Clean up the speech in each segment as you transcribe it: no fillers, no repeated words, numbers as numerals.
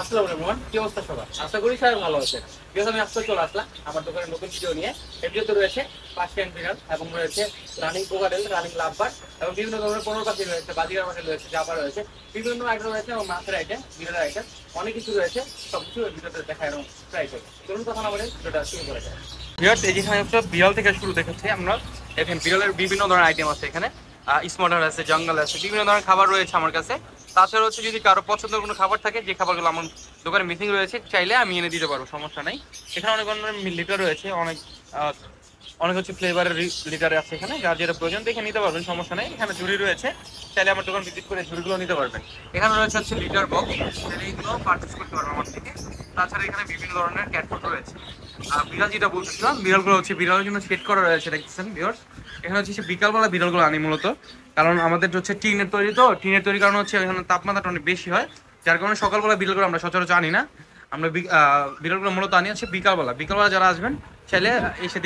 আসসালামু আলাইকুম, কি অবস্থা সবার? আশা করি সবাই ভালো আছে। যেহেতু আমি আজকে চলে আসলাম আমার দোকানে নতুন ভিডিও নিয়ে। এর ভিডিওতে রয়েছে পার্সিয়ান বিড়াল এবং রয়েছে রানিং কোকাটেল, রানিং লাভবার্ড এবং বিভিন্ন ধরনের কোনো পাখি রয়েছে, বাজিগার পাখি রয়েছে, জাবা রয়েছে, বিভিন্ন আইটেম রয়েছে এবং মাছের আইটেম, বিড়ালের আইটেম, অনেক কিছু রয়েছে। সবকিছু ওই ভিডিওতে দেখা এবং ট্রাই করি। চলুন কথা না বলে ভিডিওটা শুরু করা যায়। ভিউয়ার্স, এই যেখানে বিড়াল থেকে শুরু দেখাচ্ছি আমরা। এখানে বিড়ালের বিভিন্ন ধরনের আইটেম আছে। এখানে স্মটার আছে, জঙ্গল আছে, বিভিন্ন ধরনের খাবার রয়েছে আমার কাছে। তাছাড়া হচ্ছে যদি কারো পছন্দের কোনো খাবার থাকে, যে খাবারগুলো আমার দোকানে মিসিং রয়েছে, চাইলে আমি এনে দিতে পারবো, সমস্যা নাই। এখানে অনেক ধরনের লিটার রয়েছে, অনেক হচ্ছে ফ্লেভারের লিটার আছে। এখানে যার যেটা প্রয়োজন দেখে নিতে পারবেন, সমস্যা নেই। এখানে ঝুড়ি রয়েছে, চাইলে আমার দোকান ভিজিট করে ঝুড়িগুলো নিতে পারবেন। এখানে রয়েছে হচ্ছে লিটার বক্স, চাইলে এইগুলো পারচেস করতে পারবেন আমার থেকে। তাছাড়া এখানে বিভিন্ন ধরনের ক্যাট ফুড রয়েছে। বিড়াল যেটা বলতেছিলাম, বিড়ালগুলো হচ্ছে বিড়ালের জন্য সেট করা রয়েছে, দেখতেছেন ভিউয়ার্স। এখানে হচ্ছে বিকালবেলা বিড়ালগুলো আনি মূলত, কারণ আমাদের হচ্ছে টিনের তৈরি, তো টিনের তৈরি কারণ হচ্ছে এখানে তাপমাত্রাটা অনেক বেশি হয়, যার কারণে সকালবেলা বিড়ালগুলো আমরা সচরাচর আনি না। আমরা বিড়ালগুলো মূলত আনি হচ্ছে বিকালবেলা। বিকালবেলা যারা আসবেন চাইলে এসে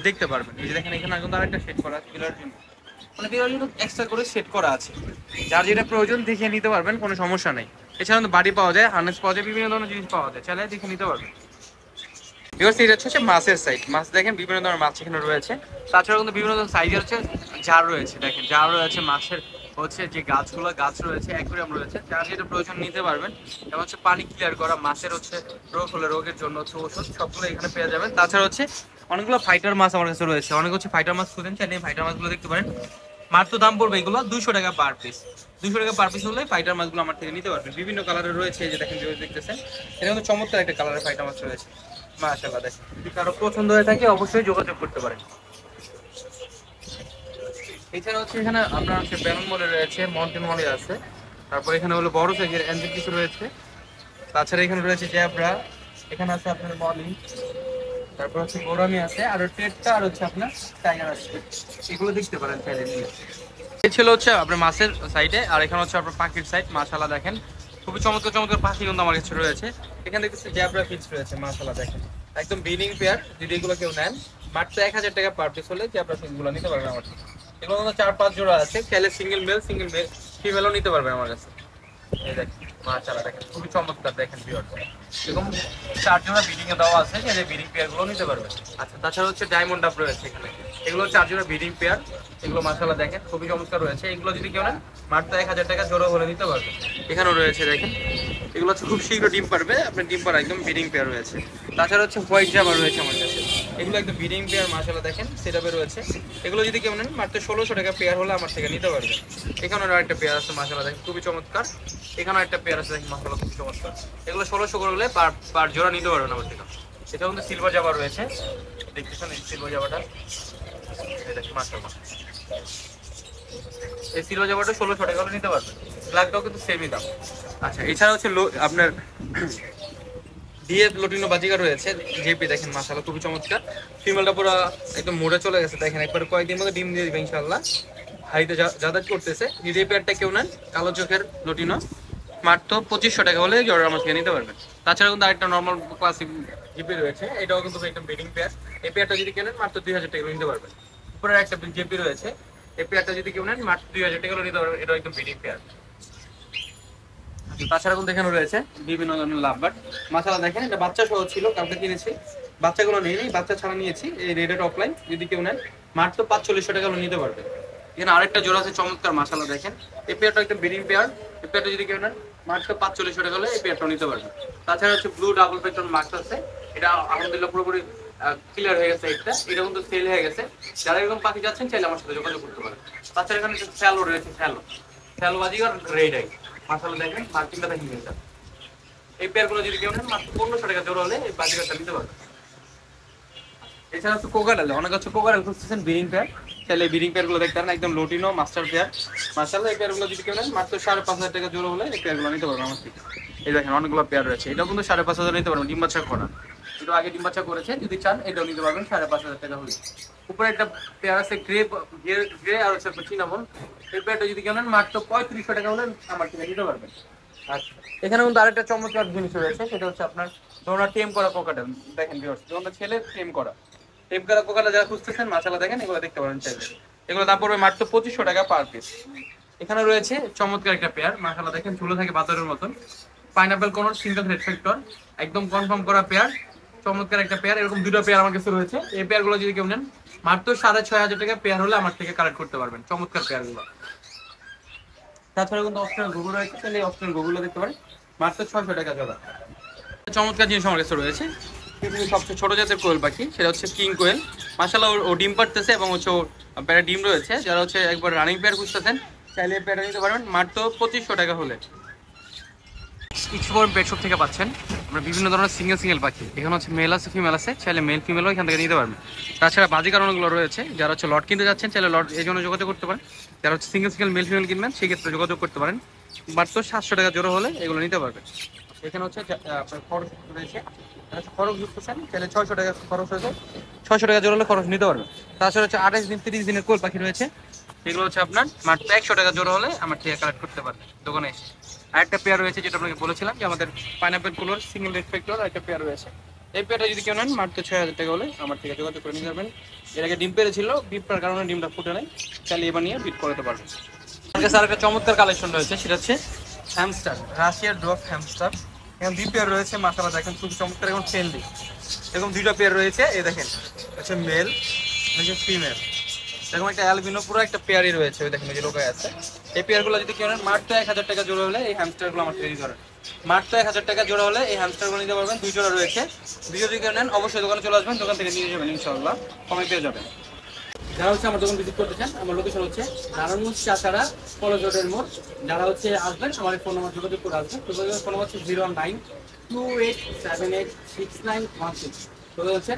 দেখতে পারবেন। এই যে দেখেন, এখানে কিন্তু আরেকটা সেট করা আছে বিড়ালের জন্য, মানে বিড়ালের জন্য এক্সট্রা করে সেট করা আছে। যার যেটা প্রয়োজন দেখে নিতে পারবেন, কোনো সমস্যা নেই। এছাড়া কিন্তু বাড়ি পাওয়া যায়, হার্নেস পাওয়া যায়, বিভিন্ন ধরনের জিনিস পাওয়া যায়, চাইলে দেখে নিতে পারবেন। বিকজ এটা হচ্ছে মাছের সাইড, মাছ দেখেন বিভিন্ন ধরনের মাছ এখানে রয়েছে। তাছাড়া কিন্তু বিভিন্ন ধরনের সাইজের হচ্ছে জার রয়েছে, দেখেন জার রয়েছে, মাছের হচ্ছে যে গাছ রয়েছে, অ্যাকুয়ারিয়াম রয়েছে, যার যেটা প্রয়োজন নিতে পারবেন। এবং হচ্ছে পানি ক্লিয়ার করা, মাছের হচ্ছে রোগ হলে রোগের জন্য হচ্ছে ওষুধ, সবগুলো এখানে পেয়ে যাবেন। তাছাড়া হচ্ছে অনেকগুলো ফাইটার মাছ আমার কাছে রয়েছে, অনেক হচ্ছে ফাইটার মাছ খুঁজেন, চাইলে ফাইটার মাছগুলো দেখতে পারেন। মাত্র দাম পড়বে এগুলো 200 টাকা পার পিস। 200 টাকা পার পিস হলে ফাইটার মাছগুলো আমার থেকে নিতে পারবেন। বিভিন্ন কালারের রয়েছে, এই যে দেখেন, দেখতেছেন এটা কিন্তু চমৎকার একটা কালারের ফাইটার মাছ রয়েছে। মাশাআল্লাহ, দেখেন যদি কারো পছন্দ হয়ে থাকে অবশ্যই যোগাযোগ করতে পারেন। এছাড়া হচ্ছে এখানে আপনার হচ্ছে ব্যানন মলে রয়েছে, মাউন্টেন মলে আছে। তারপর এখানে হলো বড় সাইজের এনজেল কিছু রয়েছে। তাছাড়া এখানে রয়েছে জ্যাবরা, এখানে আছে আপনার মলি, তারপর হচ্ছে গোরামি আছে, আর টেটটা, আর হচ্ছে আপনার টাইগার আছে। এগুলো দেখতে পারেন চাইলে নিয়ে। এই ছিল হচ্ছে আপনার মাছের সাইডে, আর এখানে হচ্ছে আপনার পাখির সাইড। মাশাআল্লাহ, দেখেন খুবই চমৎকার চমৎকার পাখি কিন্তু আমার কাছে রয়েছে। এখানে দেখতেছি জ্যাবরা ফিক্স রয়েছে, মাশাআল্লাহ দেখেন একদম ব্রিডিং পেয়ার। যদি এগুলো কেউ নেন, মাত্র 1000 টাকা পার পিস হলে জ্যাবরা ফিক্স গুলো নিতে পারবেন আমার থেকে। এগুলো 4-5 জোড়া আছে, চাইলে সিঙ্গেল মেল ফিমেলও নিতে পারবেন আমার কাছে। এই দেখেন মাশাআল্লাহ, দেখেন খুবই চমৎকার, দেখেন ভিউয়ার্স এরকম 4 জোড়া ব্রিডিং এ দেওয়া আছে, যে ব্রিডিং পেয়ার গুলো নিতে পারবেন। আচ্ছা, তাছাড়া হচ্ছে ডায়মন্ড ডাব রয়েছে এখানে, এগুলো 4 জোড়া ব্রিডিং পেয়ার। এগুলো মাশাআল্লাহ দেখেন খুবই চমৎকার রয়েছে। এগুলো যদি কেউ নেন, মাত্র 1000 টাকা জোড়া হলে নিতে পারবেন। এখানেও রয়েছে দেখেন, এগুলো হচ্ছে খুব শীঘ্র ডিম পারবে, আপনার ডিম পাড়া একদম ব্রিডিং পেয়ার রয়েছে। তাছাড়া হচ্ছে হোয়াইট জাবা রয়েছে আমার কাছে, এগুলো একদম ব্রিডিং পেয়ার, মাশাআল্লাহ দেখেন সেটআপে রয়েছে। এগুলো যদি কেউ নেন, মাত্র 1600 টাকা পেয়ার হলে আমার থেকে নিতে পারবে। এখানেও আরেকটা পেয়ার আছে, মাশাআল্লাহ দেখেন খুবই চমৎকার। এখানেও একটা পেয়ার আছে, দেখেন মাশাআল্লাহ খুবই চমৎকার। এগুলো 1600 করে হলে পার জোড়া নিতে পারবেন আমার থেকে। এটাও কিন্তু সিলভার জাবা রয়েছে, দেখতেছেন এই সিলভার জাবাটা, এই দেখেন মাশাআল্লাহ। এই সিলভার জাবাটা 1600 টাকা হলে নিতে পারবেন। ব্ল্যাকটাও কিন্তু সেমই দাম। আচ্ছা, এছাড়া হচ্ছে আপনার ডিএফ লোটিনো বাজিকা রয়েছে, জেপি দেখেন মাশাআল্লাহ খুবই চমৎকার। ফিমেলটা পুরো একদম মোড়ে চলে গেছে, দেখেন একবার কয়েকদিন মধ্যে ডিম দিয়ে দিবে ইনশাআল্লাহ। হাইতে যাতায়াত করতেছে। যদি এই পেয়ারটা কেউ নেন, কালো চোখের লোটিনো, মাত্র 2500 টাকা হলে জর্ডার আমার থেকে নিতে পারবেন। তাছাড়া কিন্তু আরেকটা নর্মাল ক্লাসিক জিপি রয়েছে, এটাও কিন্তু একদম ব্রিডিং পেয়ার। এই পেয়ারটা যদি কেনেন, মাত্র 2000 টাকা নিতে পারবেন। উপরে একটা জিপি রয়েছে, এই পেয়ারটা যদি কেউ নেন, মাত্র 2000 টাকা নিতে পারবেন। এটাও একদম ব্রিডিং পেয়ার। তাছাড়া কিন্তু এখানে রয়েছে বিভিন্ন ধরনের লাভবার্ড, মাশাআল্লাহ দেখেন এটা বাচ্চা সহ ছিল, কালকে কিনেছি, বাচ্চাগুলো নেই, বাচ্চা ছাড়া নিয়েছি। এই রেডেড অফলাইন যদি কেউ নেন, মাত্র 4500 টাকা নিতে পারবে। এখানে আরেকটা জোড়া আছে চমৎকার, মাশাআল্লাহ দেখেন এই পেয়ারটা একটা ব্রিডিং পেয়ার। এই পেয়ারটা যদি কেউ নেন, মাত্র 4500 টাকা হলে এই পেয়ারটা নিতে পারবে। তাছাড়া হচ্ছে ব্লু ডাবল পেট্রন মার্কস আছে, এটা আলহামদুলিল্লাহ পুরোপুরি ক্লিয়ার হয়ে গেছে। এটা কিন্তু সেল হয়ে গেছে। যারা এরকম পাখি যাচ্ছেন, চাইলে আমার সাথে যোগাযোগ করতে পারেন। তাছাড়া এখানে স্যালো রয়েছে, স্যালো বাজিগার রেড আই, মাশাআল্লাহ দেখেন মার্কিংটা দেখেন। এই পেয়ারগুলো যদি কেউ নেন, মাত্র 1500 টাকা জোড়া হলে এই বাজিগারটা নিতে পারবেন। এছাড়া হচ্ছে কোকারেল, অনেক হচ্ছে কোকারেল খুঁজতেছেন ব্রিডিং পেয়ার, তাহলে ব্রিডিং পেয়ার গুলো দেখতে পারেন, একদম লোটিনো মাস্টার পেয়ার। মাশাআল্লাহ এই পেয়ার গুলো যদি কেউ নেন, মাত্র 5500 টাকা জোড়া হলে এই পেয়ার গুলো নিতে পারবেন আমার থেকে। এই দেখেন অনেকগুলো পেয়ার রয়েছে, এটাও কিন্তু 5500 নিতে পারবেন, ডিম বাচ্চা করা। এটা আগে ডিম বাচ্চা করেছে, যদি চান এটাও নিতে পারবেন 5500 টাকা হলে। উপরে একটা পেয়ার আছে গ্রে আর হচ্ছে চিনামন, এই পেয়ারটা যদি কেউ নেন, মাত্র 3500 টাকা হলে আমার থেকে নিতে পারবেন। আচ্ছা, এখানে কিন্তু আরেকটা চমৎকার জিনিস রয়েছে, সেটা হচ্ছে আপনার ধরুন টেম করা কোকাটেল। দেখেন ভিউয়ার্স, ধরুন ছেলে টেম করা কোকাটেল যারা খুঁজতেছেন, মাশাআল্লাহ দেখেন এগুলো দেখতে পারেন চাইলে। এগুলো দাম পড়বে মাত্র 2500 টাকা পার পিস। এখানে রয়েছে চমৎকার একটা পেয়ার, মাশাআল্লাহ দেখেন ঝুলে থাকে বাজারের মতন। পাইনাপেল কোনর সিঙ্গেল রেড ফ্যাক্টর, একদম কনফার্ম করা পেয়ার, চমৎকার একটা পেয়ার। এরকম দুটো পেয়ার আমার কাছে রয়েছে। এই পেয়ারগুলো যদি কেউ নেন মাত্র 6,500 টাকা পেয়ার হলে আমার থেকে কালেক্ট করতে পারবেন চমৎকার পেয়ারগুলো। তাছাড়া কিন্তু অপশনাল গুগল রয়েছে, তাহলে অপশনাল গুগলও দেখতে পারেন, মাত্র 600 টাকা জোড়া। চমৎকার জিনিস আমার কাছে রয়েছে। পৃথিবীর সবচেয়ে ছোট জাতের কোয়েল পাখি, সেটা হচ্ছে কিং কোয়েল। মাশাআল্লাহ ও ডিম পাড়তেছে এবং হচ্ছে ওর পেয়ারে ডিম রয়েছে। যারা হচ্ছে একবার রানিং পেয়ার খুঁজতেছেন চাইলে পেয়ারটা নিতে পারবেন মাত্র 2500 টাকা হলে। ইচ্ছুক পেট শপ থেকে পাচ্ছেন আমরা বিভিন্ন ধরনের সিঙ্গেল পাখি। এখানে হচ্ছে মেল আছে, ফিমেল আছে, চাইলে মেল ফিমেলও এখান থেকে নিতে পারবেন। তাছাড়া বাজি কারণগুলো রয়েছে, যারা হচ্ছে লট কিনতে যাচ্ছেন চাইলে লট এই জন্য যোগাযোগ করতে পারেন। যারা হচ্ছে সিঙ্গেল মেল ফিমেল কিনবেন সেক্ষেত্রে যোগাযোগ করতে পারেন। মাত্র 700 টাকা জোড়া হলে এগুলো নিতে পারবেন। এখানে হচ্ছে আপনার খরচ রয়েছে, খরচ যুক্ত চান চাইলে 600 টাকা খরচ হয়েছে, 600 টাকা জোড়া হলে খরচ নিতে পারবেন। তাছাড়া হচ্ছে 28 দিন 30 দিনের কোল পাখি রয়েছে, এগুলো হচ্ছে আপনার মাত্র 100 টাকা জোড়া হলে আমার থেকে কালেক্ট করতে পারবেন দোকানে এসে। আরেকটা পেয়ার রয়েছে যেটা আপনাকে বলেছিলাম যে আমাদের পাইনাপেল কুলোর সিঙ্গেল রেড ফ্যাক্টর একটা পেয়ার রয়েছে। এই পেয়ারটা যদি কেউ নেন মাত্র 6000 টাকা হলে আমার থেকে যোগাযোগ করে নিতে পারবেন। এর আগে ডিম পেরেছিল, ডিম পাওয়ার কারণে ডিমটা ফুটে নেয়, চাইলে এবার নিয়ে বিট করতে পারবেন। আমার কাছে আরেকটা চমৎকার কালেকশন রয়েছে, সেটা হচ্ছে হ্যামস্টার, রাশিয়ার ড্রপ হ্যামস্টার। এখন দুই পেয়ার রয়েছে, মাশাআল্লাহ দেখেন খুব চমৎকার এবং ফ্রেন্ডলি। এরকম দুইটা পেয়ার রয়েছে, এই দেখেন হচ্ছে মেল, হচ্ছে ফিমেল। এরকম একটা অ্যালবিনো পুরো একটা পেয়ারই রয়েছে, ওই দেখেন এই যে লোকায় আছে। এই পেয়ারগুলো যদি কেউ নেন মাত্র 1000 টাকা জোড়া হলে এই হ্যামস্টারগুলো আমার তৈরি করেন। মাত্র 1000 টাকা জোড়া হলে এই হ্যামস্টারগুলো নিতে পারবেন। 2 জোড়া রয়েছে, 2 যদি কেউ নেন অবশ্যই দোকানে চলে আসবেন, দোকান থেকে নিয়ে যাবেন, ইনশাআল্লাহ কমে পেয়ে যাবেন। যারা হচ্ছে আমার দোকান ভিজিট করতে চান, আমার লোকেশন হচ্ছে নারায়ণগঞ্জ চাচারা কলেজ রোডের মোড়। যারা হচ্ছে আসবেন আমার ফোন নাম্বার যোগাযোগ করে আসবেন। ফোন নাম্বার হচ্ছে 09228786916। হচ্ছে